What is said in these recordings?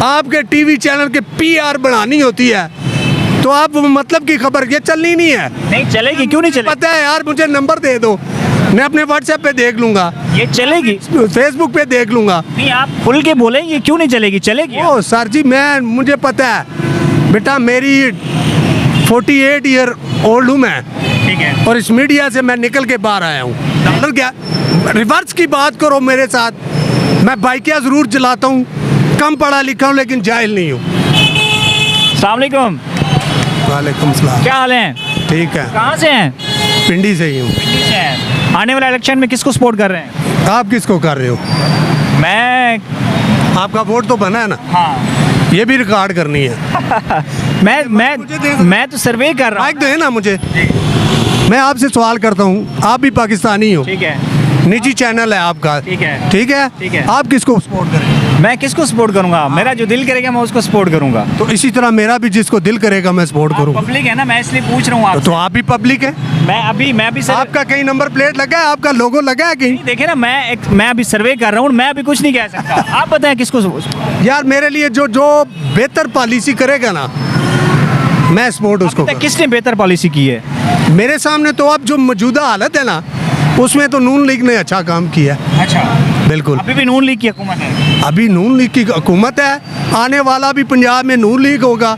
आपके TV channel के PR बढ़ानी होती है तो आप मतलब की खबर ये चलनी नहीं है। नहीं चलेगी, क्यों नहीं चलेगी? पता है यार, मुझे नंबर दे दो, मैं अपने व्हाट्सएप पे देख लूंगा, ये चलेगी। फेसबुक पे देख लूंगा। नहीं आप खुल के बोले, ये क्यों नहीं चलेगी? चलेगी। ओ सर जी, मुझे पता है बेटा, मेरी 48 ईयर ओल्ड हूँ मैं, ठीक है। और इस मीडिया से मैं निकल के बाहर आया हूँ। डॉलर क्या रिवर्स की बात करो मेरे साथ, मैं बाइकियाँ ज़रूर चलाता हूँ, कम पढ़ा लिखा हूँ लेकिन जाहिल नहीं हूँ। अस्सलाम वालेकुम। वालेकुम सलाम। क्या हाल है? ठीक है। कहाँ से हैं? पिंडी से ही हूँ। दिल्ली से हैं। आने वाला इलेक्शन में किसको सपोर्ट कर रहे हैं? आप किसको कर रहे हो? मैं आपका वोट तो बना है ना, हाँ ये भी रिकॉर्ड करनी है। मैं तो सर्वे कर रहा हूँ। माइक दे ना मुझे, मैं आपसे सवाल करता हूँ, आप भी पाकिस्तानी हो, ठीक है, निजी चैनल है आपका, ठीक है, ठीक है, ठीक है। आप किसको सपोर्ट करेंगे? मैं किसको सपोर्ट करूंगा? मेरा जो दिल करेगा मैं उसको सपोर्ट करूंगा। तो इसी तरह मेरा भी जिसको दिल करेगा मैं सपोर्ट करूँगा। पब्लिक है ना, मैं इसलिए पूछ रहा हूँ आपसे। तो आप भी पब्लिक है। मैं अभी सर आपका कहीं नंबर प्लेट लगा है, आपका लोगो लगा है कहीं? देखे ना, मैं अभी सर्वे कर रहा हूँ, मैं अभी कुछ नहीं कह सकता। आप बताएं किसको यार मेरे लिए जो बेहतर पॉलिसी करेगा ना, मैं सपोर्ट उसको करूँगा। किसने बेहतर पॉलिसी की है? मेरे सामने तो अब जो मौजूदा हालत है ना, उसमें तो नून लीग ने अच्छा काम किया है। अच्छा, बिल्कुल। अभी भी नून लीग की हुकूमत है। अभी नून लीग की हुकूमत है, आने वाला भी पंजाब में नून लीग होगा,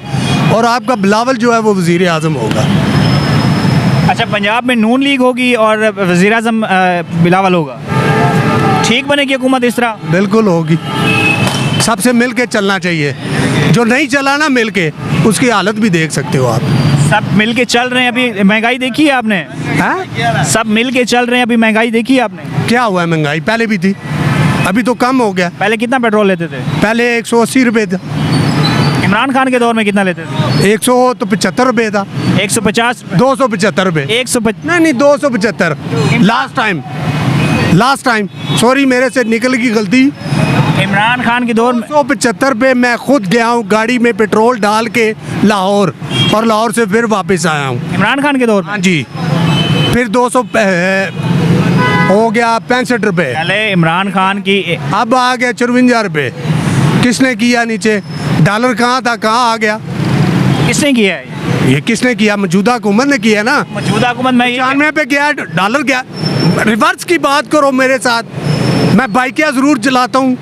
और आपका बिलावल जो है वो वज़ीर आज़म होगा। अच्छा, पंजाब में नून लीग होगी और वज़ीर आज़म बिलावल होगा। ठीक बनेगी हुकूमत इस तरह? बिल्कुल होगी। सबसे मिल के चलना चाहिए, जो नहीं चला ना मिल के, उसकी हालत भी देख सकते हो आप। सब मिल के चल रहे हैं। अभी महंगाई देखी है आपने? हैं? सब मिल के चल रहे हैं, अभी महंगाई देखी है आपने? क्या हुआ है? महंगाई पहले भी थी, अभी तो कम हो गया। पहले कितना पेट्रोल लेते थे? पहले 180 रुपये था। इमरान खान के दौर में कितना लेते थे? 175 रुपये था। 150, 275 रुपये। 150। नहीं 275 लास्ट टाइम सॉरी, मेरे से निकल गई गलती। इमरान खान के दौर में 275 पे मैं खुद गया हूँ गाड़ी में पेट्रोल डाल के लाहौर, और लाहौर से फिर वापस आया हूँ। इमरान खान के दौर में? हाँ जी। फिर 200 हो गया 65 रुपये। पहले इमरान खान की अब आ गया 54 रुपये। किसने किया नीचे? डॉलर कहाँ था, कहाँ आ गया? किसने किया है? ये किसने किया? मौजूदा हुकूमत ने किया ना। मौजूदा हुकूमत में 95 पे गया डॉलर, गया। रिवर्स की बात करो मेरे साथ, मैं बाइकियाँ ज़रूर चलाता हूँ,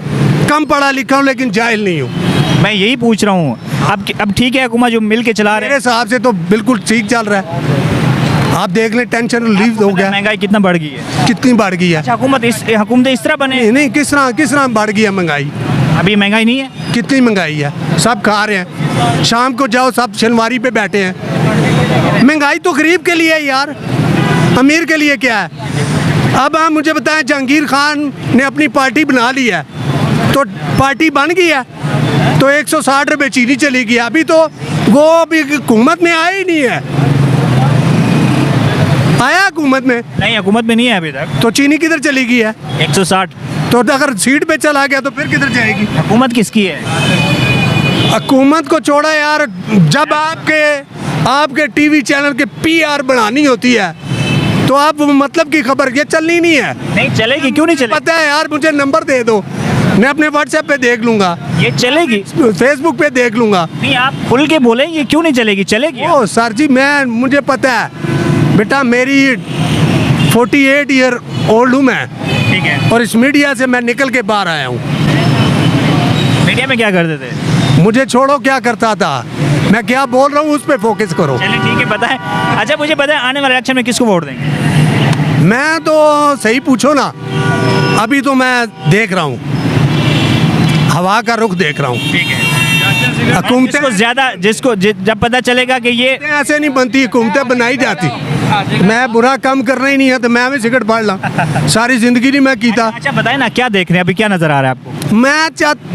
कम पढ़ा लिखा हूँ लेकिन जाहिल नहीं हूँ। मैं यही पूछ रहा हूँ। अब ठीक है, हुकूमत जो मिल के चला रहे मेरे हिसाब से तो बिल्कुल ठीक चल रहा है। आप देख लें, टेंशन रिलीफ हो गया। महंगाई कितना बढ़ गई है? कितनी बढ़ गई है? अच्छा, हुकूमत इस तरह बने? नहीं, किस तरह बढ़ गई है महंगाई? अभी महंगाई नहीं है। कितनी महंगाई है? सब खा रहे हैं, शाम को जाओ सब शनिवारी पे बैठे हैं। महंगाई तो गरीब के लिए है यार, अमीर के लिए क्या है? अब आप मुझे बताएं, जहांगीर खान ने अपनी पार्टी बना ली है, तो पार्टी बन गई है, तो 160 रुपये चीनी चली गई। अभी तो वो अभी हुकूमत में आया ही नहीं है। आया हुकूमत में? नहीं, हुकूमत में नहीं है अभी तक। तो चीनी किधर चली गई है? 160। तो अगर सीट पे चला गया तो फिर किधर जाएगी? हुकूमत किसकी है? हुकूमत को छोड़ा यार, जब आपके टीवी चैनल के पीआर बढ़ानी होती है तो आप मतलब की खबर ये चलनी नहीं है। नहीं चलेगी, क्यों नहीं चलेगी? पता है यार, मुझे नंबर दे दो, मैं अपने व्हाट्सएप पे देख लूंगा, ये चलेगी। फेसबुक पे देख लूंगा। नहीं आप खुल के बोले, ये क्यों नहीं चलेगी? चलेगी। ओ सर जी, मुझे पता है बेटा, मेरी 48 ईयर ओल्ड हूँ मैं, ठीक है, और इस मीडिया से मैं निकल के बाहर आया हूँ। मीडिया में क्या करते थे? मुझे छोड़ो क्या करता था, मैं क्या बोल रहा हूँ उस पर फोकस करो। चलिए ठीक है, बताएं। अच्छा मुझे बताएं, आने वाले इलेक्शन में किसको वोट देंगे? मैं तो सही पूछो ना, अभी तो मैं देख रहा हूँ, हवा का रुख देख रहा हूँ। ठीक है, हुकूमतें ज्यादा जब पता चलेगा कि ये ऐसे नहीं बनती, हुकूमतें बनाई जाती। मैं बुरा काम करना ही नहीं है तो मैं भी सिगरेट फाड़ ला, सारी जिंदगी नहीं मैं कीता। अच्छा बताएं ना, क्या देख रहे हैं अभी, क्या नजर आ रहा है आपको? मैं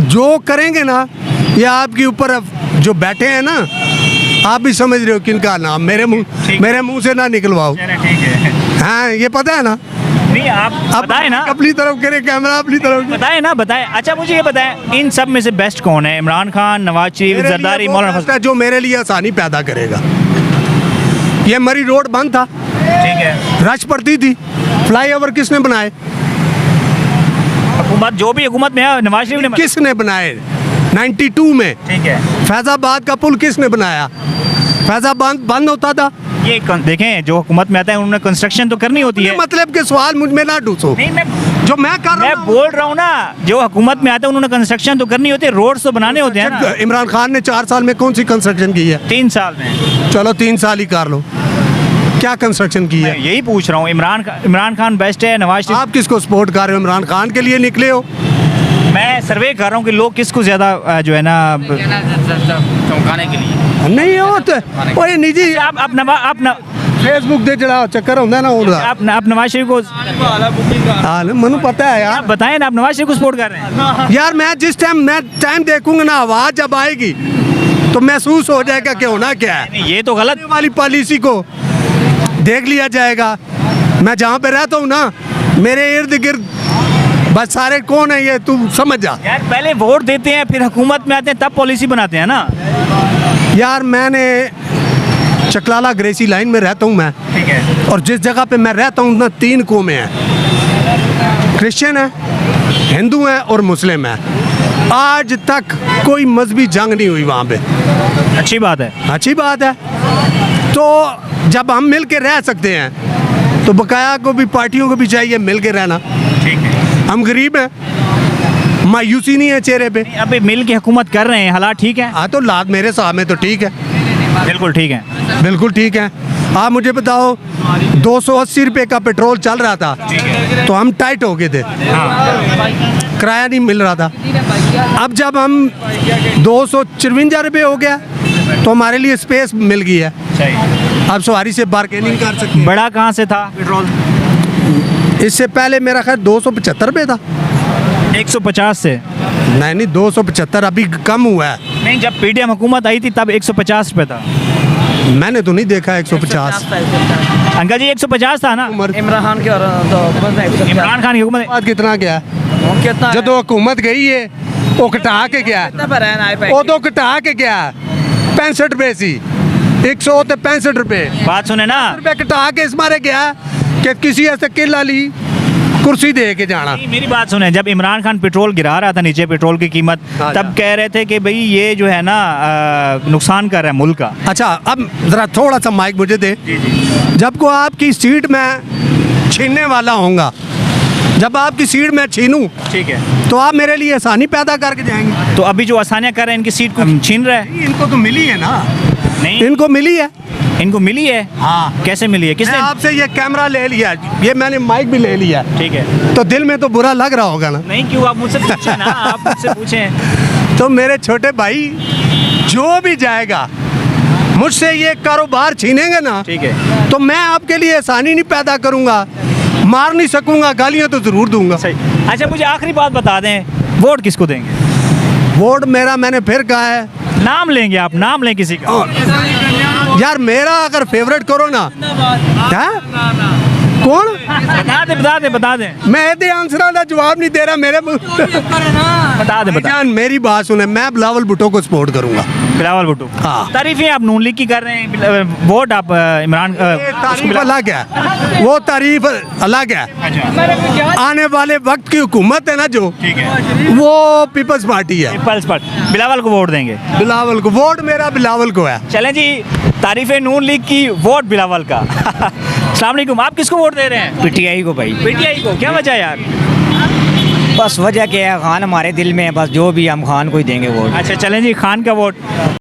जो करेंगे ना, ये आपके ऊपर जो बैठे हैं ना, आप भी समझ रहे हो किनका नाम, मेरे मुंह से ना निकलवाओ। ठीक है, हाँ ये पता है ना। नहीं आप बताएं ना, अपनी तरफ करे कैमरा, अपनी तरफ बताएं ना, बताएं। अच्छा मुझे ये बताएं, इन सब में से बेस्ट कौन है? इमरान खान, नवाज शरीफ, जरदारी, मौलाना फजल? जो मेरे लिए आसानी पैदा करेगा। ये मरी रोड बंद था, ठीक है, रश पड़ती थी, फ्लाईओवर किसने बनाए? हुकूमत जो भी हुकूमत में है, नवाज शरीफ ने किसने बनाए? 92 में। ठीक है। फैजाबाद का पुल किसने बनाया? फैजाबाद बंद होता था। ये देखें, जो हुकूमत में आता है उन्होंने कंस्ट्रक्शन तो करनी होती है। मतलब के सवाल मुझ में ना ढूंसो। नहीं, जो मैं कर रहा मैं हूं बोल रहा हूँ ना, जो हुकूमत में आता है उन्होंने कंस्ट्रक्शन तो करनी होती है, रोड्स तो बनाने होते हैं ना। इमरान खान ने 4 साल में कौन सी कंस्ट्रक्शन की है? 3 साल में। चलो 3 साल ही कर लो, क्या कंस्ट्रक्शन की मैं है? यही पूछ रहा हूँ। इमरान खान बेस्ट है, नवाज शरीफ? आप किसको सपोर्ट कर रहे हो? इमरान खान के लिए निकले हो? मैं सर्वे कर रहा हूँ कि लोग किसको ज़्यादा जो है ना चौंकाने के लिए। नहीं हो तो वो ये निजी आप फेसबुक दे चढ़ाओ चक्कर होता है ना उनका। आप नवाज शरीफ को हाँ मनु पता है यार। बताएं ना, आप नवाज शरीफ को सपोर्ट कर रहे हैं? यार मैं जिस टाइम देखूंगा ना, आवाज जब आएगी तो महसूस हो जाएगा कि होना क्या है। नहीं, ये तो गलत आने वाली पॉलिसी को देख लिया जाएगा। मैं जहाँ पे रहता हूँ ना, मेरे इर्द गिर्द बस सारे कौन है ये तू समझ जा। यार, पहले वोट देते हैं, फिर हुकूमत में आते हैं, तब पॉलिसी बनाते हैं ना। यार मैंने चकलाला ग्रेसी लाइन में रहता हूँ मैं। ठीक है। और जिस जगह पे मैं रहता हूँ ना, 3 कौमें हैं, क्रिश्चियन है, हिंदू हैं और मुस्लिम हैं। आज तक कोई मजहबी जंग नहीं हुई वहाँ पे। अच्छी बात है। अच्छी बात है। तो जब हम मिल के रह सकते हैं तो बकाया को भी, पार्टियों को भी चाहिए मिल के रहना। ठीक है। हम गरीब हैं, मायूसी नहीं है चेहरे पे। अभी मिल के हुकूमत कर रहे हैं, हालात ठीक है? हाँ तो लाद मेरे साहब में तो ठीक है, बिल्कुल ठीक है। बिल्कुल ठीक है। आप मुझे बताओ, 280 रुपये का पेट्रोल चल रहा था तो हम टाइट हो गए थे, किराया नहीं मिल रहा था। अब जब हम 254 रुपये हो गया तो हमारे लिए स्पेस मिल गई है। अब सवारी से बार्गेनिंग कर सकते हैं। बड़ा कहाँ से था पेट्रोल? इससे पहले मेरा खैर 275 रुपये था। 150 से? नहीं 275, अभी कम हुआ है। नहीं, जब पीडीएम हुकूमत आई थी तब 150 रुपये था। मैंने तो नहीं देखा 150। अंकल जी 150 था ना? इमरान खान की इमरान खान की हुकूमत। बात कितना क्या है? कितना जब हुकूमत गई है वो कटा के गया, वो तो कटा के गया 65 रुपये सी, 100 तो 65 रुपये। बात सुने ना, रुपये कटा के इस मारे गया कि किसी ऐसे किला ली कुर्सी दे के जाना। नहीं, मेरी बात सुने, जब इमरान खान पेट्रोल गिरा रहा था नीचे, पेट्रोल की कीमत, तब कह रहे थे कि भाई ये जो है ना नुकसान कर रहा है मुल्क का। अच्छा अब ज़रा थोड़ा सा माइक मुझे दे। जब को आपकी सीट में छीनने वाला होऊंगा, जब आपकी सीट में छीनूं, ठीक है, तो आप मेरे लिए आसानी पैदा करके जाएंगे। तो अभी जो आसानियाँ कर रहे हैं, इनकी सीट को छीन रहे हैं। इनको तो मिली है ना। नहीं, इनको मिली है। इनको मिली है। हाँ। कैसे मिली है? किसने? मैं आपसे ये कैमरा ले लिया, ये मैंने माइक भी ले लिया, ठीक है। तो दिल में तो बुरा लग रहा होगा ना। नहीं, क्यों? आप मुझसे पूछे ना, आप मुझसे पूछें। तो मेरे छोटे भाई, जो भी जाएगा मुझसे ये कारोबार छीनेंगे ना, ठीक है, तो मैं आपके लिए आसानी नहीं पैदा करूंगा, मार नहीं सकूंगा, गालियां तो जरूर दूंगा। सही। अच्छा, मुझे आखिरी बात बता दें, वोट किसको देंगे? वोट मेरा, मैंने फिर कहा है, नाम लेंगे आप, नाम लें किसी का। यार मेरा अगर फेवरेट करो ना, क्या कौन? बता दे। मैं ऐसे आंसर का जवाब नहीं दे रहा मेरे बता दे। जान मेरी बात सुने, मैं बिलावल भुट्टो को सपोर्ट करूंगा। बिलावल भुट्टो। हाँ। तारीफें आप नून लीग की कर रहे हैं, वोट आप इमरान तारीफ अलग है, वो तारीफ अलग है। आने वाले वक्त की हुकूमत है ना जो, ठीक है, वो पीपल्स पार्टी है। पीपल्स पार्टी। बिलावल को वोट देंगे? बिलावल को वोट, मेरा बिलावल को है। चलें जी, तारीफें नून लीग की, वोट बिलावल का। अस्सलाम वालेकुम, आप किसको वोट दे रहे हैं? पीटीआई को भाई। पीटीआई को? क्या वजह यार? बस वजह क्या है, खान हमारे दिल में है, बस जो भी हम खान को ही देंगे वोट। अच्छा चलें जी, खान का वोट।